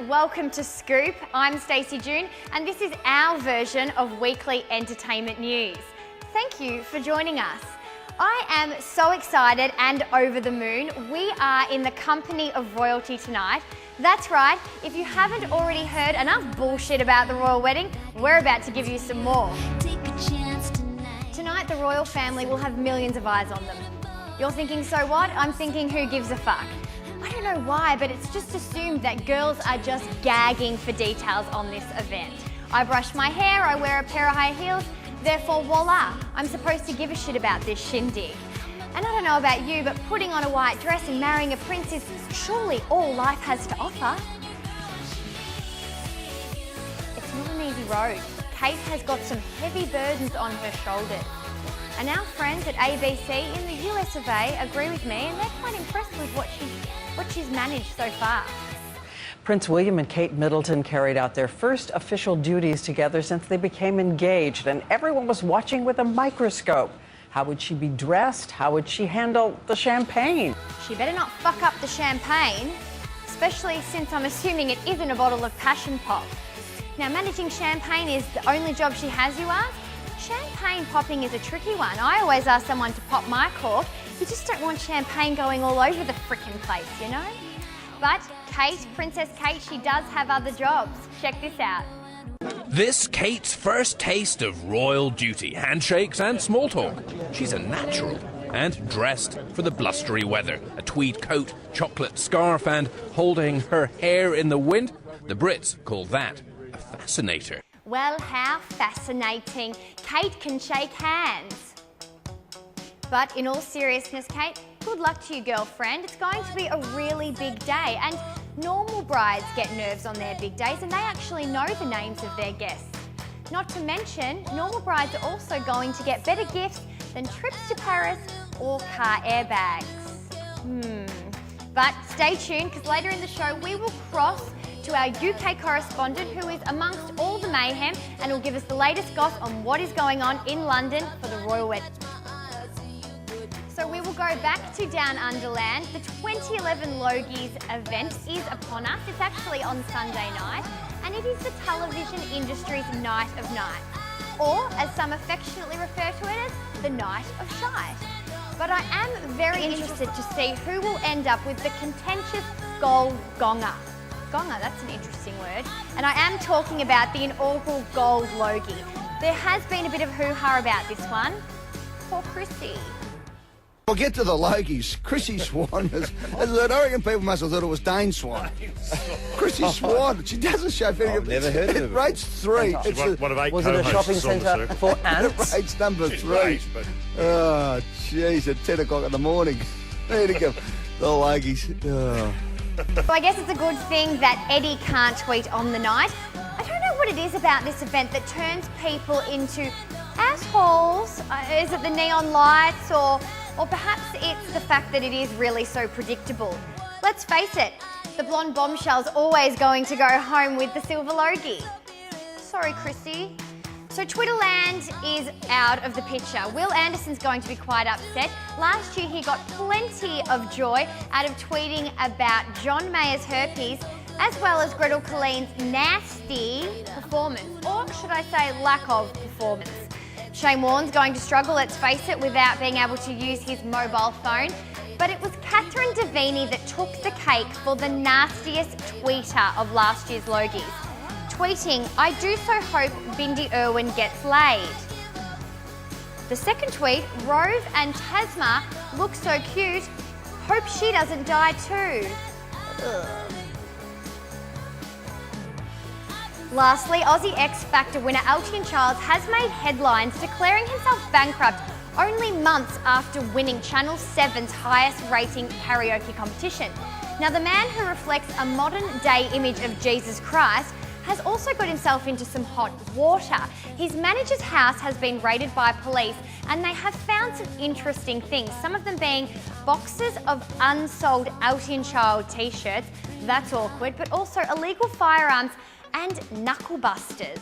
welcome to Scoop. I'm Stacey June and this is our version of weekly entertainment news. Thank you for joining us. I am so excited and over the moon. We are in the company of royalty tonight. That's right, if you haven't already heard enough bullshit about the royal wedding, we're about to give you some more. Tonight the royal family will have millions of eyes on them. You're thinking, so what? I'm thinking, who gives a fuck? I don't know why, but it's just assumed that girls are just gagging for details on this event. I brush my hair, I wear a pair of high heels, therefore voila, I'm supposed to give a shit about this shindig. And I don't know about you, but putting on a white dress and marrying a prince is surely all life has to offer. It's not an easy road. Kate has got some heavy burdens on her shoulders. And our friends at ABC in the US of A agree with me, and they're quite impressed with what she's managed so far. Prince William and Kate Middleton carried out their first official duties together since they became engaged, and everyone was watching with a microscope. How would she be dressed? How would she handle the champagne? She better not fuck up the champagne, especially since I'm assuming it isn't a bottle of passion pop. Now, managing champagne is the only job she has, you ask? Champagne popping is a tricky one. I always ask someone to pop my cork. You just don't want champagne going all over the frickin' place, you know? But Kate, Princess Kate, she does have other jobs. Check this out. This Kate's first taste of royal duty, handshakes and small talk. She's a natural and dressed for the blustery weather. A tweed coat, chocolate scarf and holding her hair in the wind. The Brits call that a fascinator. Well, how fascinating. Kate can shake hands. But in all seriousness, Kate, good luck to you, girlfriend. It's going to be a really big day, and normal brides get nerves on their big days and they actually know the names of their guests. Not to mention, normal brides are also going to get better gifts than trips to Paris or car airbags. But stay tuned, because later in the show we will cross to our UK correspondent, who is amongst all the mayhem and will give us the latest goss on what is going on in London for the royal wedding. So we will go back to Down Underland. The 2011 Logies event is upon us. It's actually on Sunday night, and it is the television industry's night of nights, or as some affectionately refer to it as the night of shite. But I am very interested to see who will end up with the contentious gold gonger. Gonger, that's an interesting word. And I am talking about the inaugural gold Logie. There has been a bit of hoo-ha about this one. Poor Chrissy. We'll get to the Logies. Chrissy Swan is, I reckon people must have thought it was Dane Swan. Chrissy Swan, she doesn't show any I've never heard of it. It rates 3. It's one of 8 Was it a shopping centre for ants? It rates number 3. Oh, jeez, at 10 o'clock in the morning. There you go. The Logies. Oh. So I guess it's a good thing that Eddie can't tweet on the night. I don't know what it is about this event that turns people into assholes. Is it the neon lights, or perhaps it's the fact that it is really so predictable? Let's face it, the blonde bombshell's always going to go home with the silver Logie. Sorry, Chrissy. So Twitterland is out of the picture. Will Anderson's going to be quite upset. Last year he got plenty of joy out of tweeting about John Mayer's herpes, as well as Gretel Colleen's nasty performance, or should I say lack of performance. Shane Warne's going to struggle, let's face it, without being able to use his mobile phone. But it was Catherine Davini that took the cake for the nastiest tweeter of last year's Logies. Tweeting, "I do so hope Bindi Irwin gets laid." The second tweet, "Rove and Tasma look so cute, hope she doesn't die too." Ugh. Lastly, Aussie X Factor winner Elliott has made headlines declaring himself bankrupt only months after winning Channel 7's highest rating karaoke competition. Now, the man who reflects a modern day image of Jesus Christ has also got himself into some hot water. His manager's house has been raided by police and they have found some interesting things, some of them being boxes of unsold Elton Child t-shirts, that's awkward, but also illegal firearms and knuckle busters.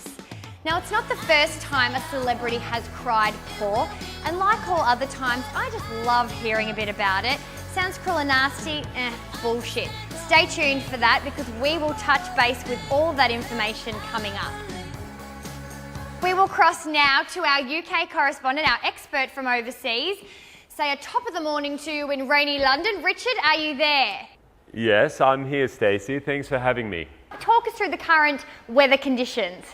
Now, it's not the first time a celebrity has cried poor, and like all other times, I just love hearing a bit about it. Sounds cruel and nasty? Bullshit. Stay tuned for that because we will touch base with all that information coming up. We will cross now to our UK correspondent, our expert from overseas. Say a top of the morning to you in rainy London. Richard, are you there? Yes, I'm here, Stacey. Thanks for having me. Talk us through the current weather conditions.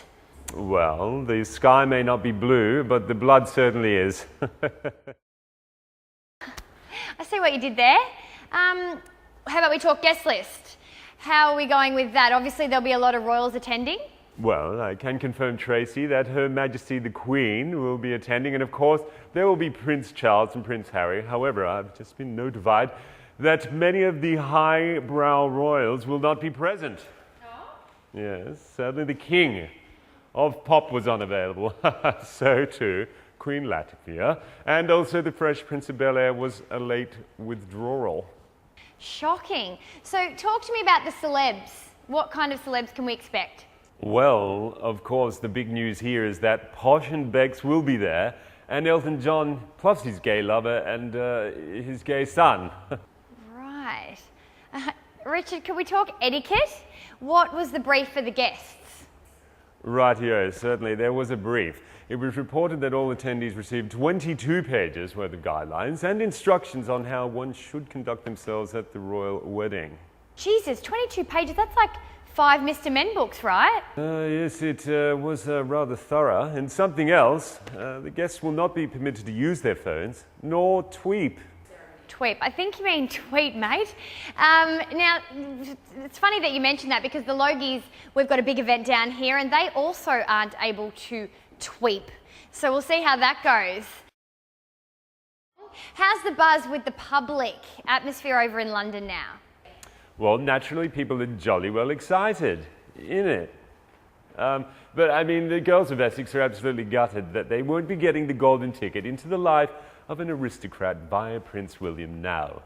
Well, the sky may not be blue, but the blood certainly is. I see what you did there. How about we talk guest list? How are we going with that? Obviously, there'll be a lot of royals attending. Well, I can confirm, Tracy, that Her Majesty the Queen will be attending, and of course, there will be Prince Charles and Prince Harry. However, I've just been notified that many of the highbrow royals will not be present. Oh? Yes, sadly the King of Pop was unavailable. So too Queen Latvia, and also the Fresh Prince of Bel-Air was a late withdrawal. Shocking. So talk to me about the celebs. What kind of celebs can we expect? Well, of course, the big news here is that Posh and Bex will be there, and Elton John, plus his gay lover and his gay son. Right. Richard, can we talk etiquette? What was the brief for the guests? Rightio, certainly. There was a brief. It was reported that all attendees received 22 pages worth of guidelines and instructions on how one should conduct themselves at the royal wedding. Jesus, 22 pages, that's like 5 Mr. Men books, right? Yes, it was rather thorough. And something else, the guests will not be permitted to use their phones, nor tweep. Tweep. I think you mean tweet, mate. Now, it's funny that you mentioned that because the Logies, we've got a big event down here and they also aren't able to tweep. So we'll see how that goes. How's the buzz with the public atmosphere over in London now? Well, naturally, people are jolly well excited, innit? But I mean, the girls of Essex are absolutely gutted that they won't be getting the golden ticket into the life of an aristocrat via Prince William now.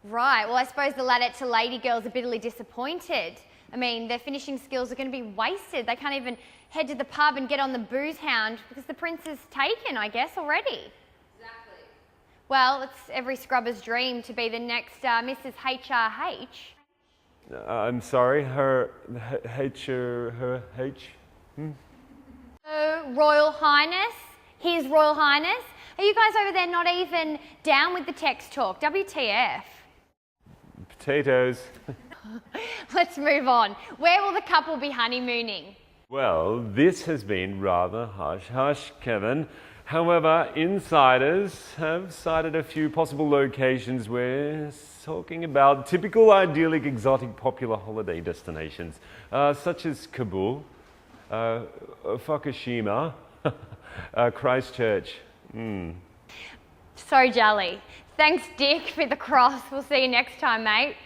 Right, well I suppose the ladette to lady girls are bitterly disappointed. I mean, their finishing skills are going to be wasted. They can't even head to the pub and get on the booze hound because the prince is taken, I guess, already. Exactly. Well, it's every scrubber's dream to be the next Mrs. HRH. I'm sorry, her H? Royal Highness, His Royal Highness. Are you guys over there not even down with the text talk? WTF? Potatoes. Let's move on. Where will the couple be honeymooning? Well, this has been rather hush-hush, Kevin. However, insiders have cited a few possible locations we're talking about typical, idyllic, exotic, popular holiday destinations, such as Kabul, Fukushima, Christchurch. So jolly. Thanks, Dick, for the cross. We'll see you next time, mate.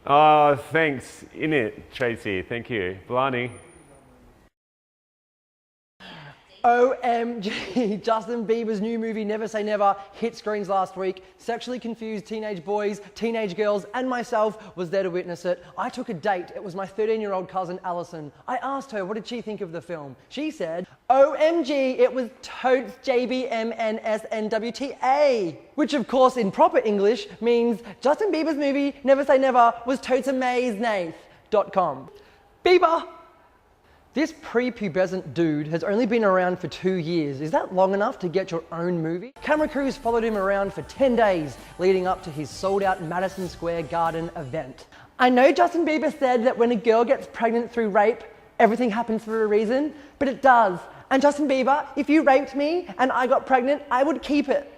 Thanks, innit, Tracy. Thank you. Blarney. OMG, Justin Bieber's new movie Never Say Never hit screens last week. Sexually confused teenage boys, teenage girls, and myself was there to witness it. I took a date. It was my 13-year-old cousin Alison. I asked her, what did she think of the film? She said, OMG, it was totes JBMNSNWTA. Which of course in proper English means Justin Bieber's movie Never Say Never was totes amazenath.com. Bieber! This prepubescent dude has only been around for 2 years. Is that long enough to get your own movie? Camera crews followed him around for 10 days leading up to his sold-out Madison Square Garden event. I know Justin Bieber said that when a girl gets pregnant through rape, everything happens for a reason, but it does. And Justin Bieber, if you raped me and I got pregnant, I would keep it.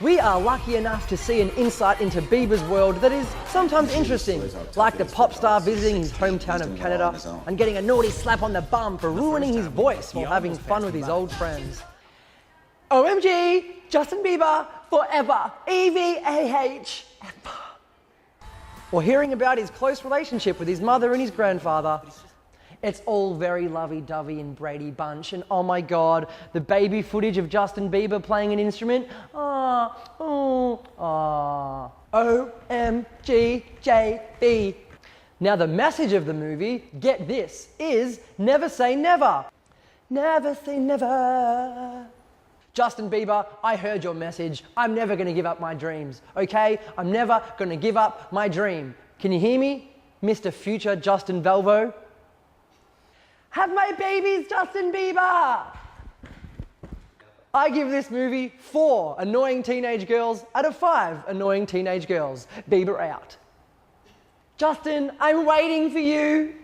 We are lucky enough to see an insight into Bieber's world that is sometimes interesting, like the pop star visiting his hometown of Canada and getting a naughty slap on the bum for ruining his voice while having fun with his old friends. OMG, Justin Bieber, forever, EVAH. Or hearing about his close relationship with his mother and his grandfather. It's all very lovey-dovey in Brady Bunch, and oh my god, the baby footage of Justin Bieber playing an instrument. OMGJB. Now the message of the movie, get this, is never say never. Never say never. Justin Bieber, I heard your message. I'm never going to give up my dreams, okay? I'm never going to give up my dream. Can you hear me, Mr. Future Justin Valvo? Have my babies, Justin Bieber! I give this movie 4 annoying teenage girls out of 5 annoying teenage girls. Bieber out. Justin, I'm waiting for you.